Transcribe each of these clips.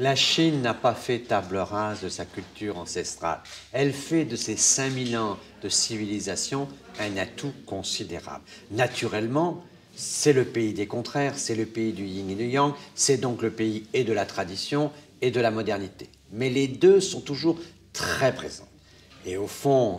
La Chine n'a pas fait table rase de sa culture ancestrale. Elle fait de ses 5000 ans de civilisation un atout considérable. Naturellement, c'est le pays des contraires, c'est le pays du yin et du yang, c'est donc le pays et de la tradition et de la modernité. Mais les deux sont toujours très présents. Et au fond,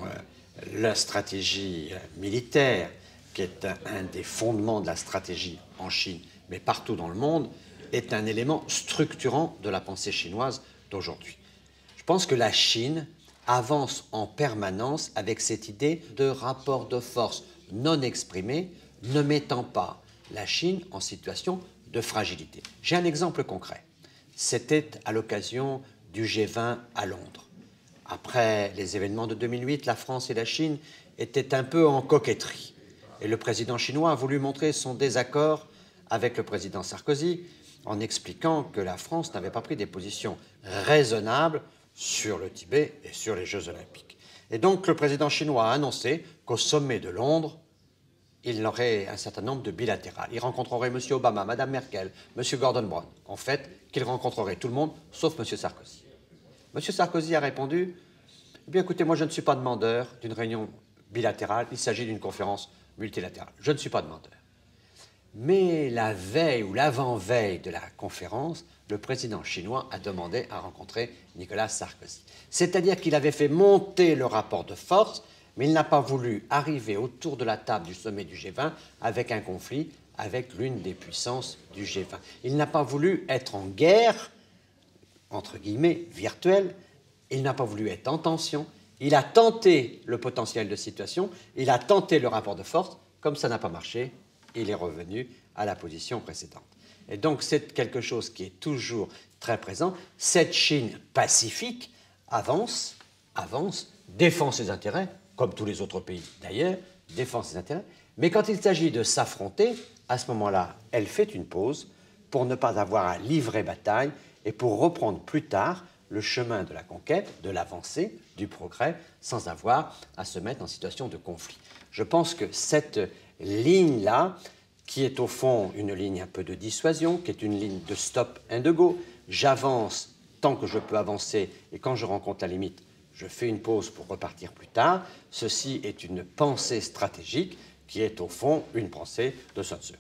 la stratégie militaire, qui est un des fondements de la stratégie en Chine, mais partout dans le monde, est un élément structurant de la pensée chinoise d'aujourd'hui. Je pense que la Chine avance en permanence avec cette idée de rapport de force non exprimé, ne mettant pas la Chine en situation de fragilité. J'ai un exemple concret. C'était à l'occasion du G20 à Londres. Après les événements de 2008, la France et la Chine étaient un peu en coquetterie. Et le président chinois a voulu montrer son désaccord avec le président Sarkozy en expliquant que la France n'avait pas pris des positions raisonnables sur le Tibet et sur les Jeux Olympiques. Et donc le président chinois a annoncé qu'au sommet de Londres, il aurait un certain nombre de bilatérales. Il rencontrerait M. Obama, Mme Merkel, M. Gordon Brown. En fait, qu'il rencontrerait tout le monde, sauf M. Sarkozy. M. Sarkozy a répondu « Eh bien, écoutez, moi, je ne suis pas demandeur d'une réunion bilatérale. Il s'agit d'une conférence multilatérale. Je ne suis pas demandeur. » Mais la veille ou l'avant-veille de la conférence, le président chinois a demandé à rencontrer Nicolas Sarkozy. C'est-à-dire qu'il avait fait monter le rapport de force, mais il n'a pas voulu arriver autour de la table du sommet du G20 avec un conflit avec l'une des puissances du G20. Il n'a pas voulu être en guerre, entre guillemets, virtuelle. Il n'a pas voulu être en tension. Il a tenté le potentiel de situation, il a tenté le rapport de force. Comme ça n'a pas marché, il est revenu à la position précédente. Et donc, c'est quelque chose qui est toujours très présent. Cette Chine pacifique avance, défend ses intérêts, comme tous les autres pays d'ailleurs, défend ses intérêts. Mais quand il s'agit de s'affronter, à ce moment-là, elle fait une pause pour ne pas avoir à livrer bataille et pour reprendre plus tard le chemin de la conquête, de l'avancée, du progrès, sans avoir à se mettre en situation de conflit. Je pense que cette ligne-là, qui est au fond une ligne un peu de dissuasion, qui est une ligne de stop and go, j'avance tant que je peux avancer et quand je rencontre la limite, je fais une pause pour repartir plus tard. Ceci est une pensée stratégique qui est au fond une pensée de Sun Tzu.